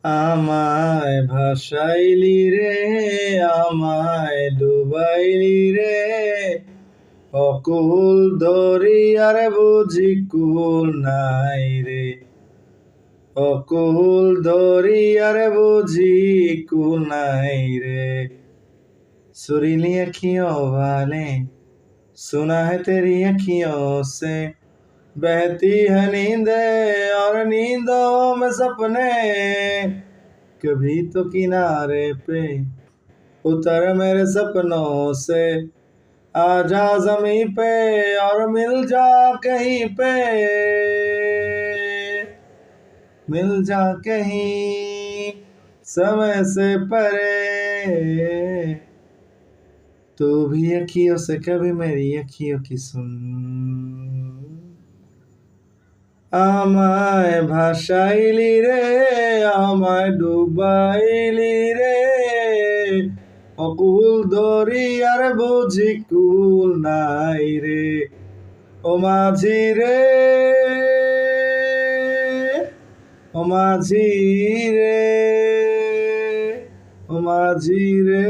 আমায় ভাসাইলি রে, আমায় ডুবাইলি রে, অকুল দরিয়ার বুঝি কুল নাই রে, অকুল দরিয়ার বুঝি কুল নাই रे। सुरीली अखियों वाले, सुना है तेरी अखियों से बहती है नींदे और नींदों में सपने, कभी तो किनारे पे उतर मेरे सपनों से, आजा ज़मीं पे और मिल जा कहीं पे, मिल जा कहीं समय से परे। तू भी अखियों से कभी मेरी अखियों की सुन, আমায় ভাসাইলি রে, আমায় ডুবাইলি রে, অকুল দরিয়ার বুঝি কুল নাই রে, ও মাঝি রে, ও মাঝি রে, ও মাঝি রে।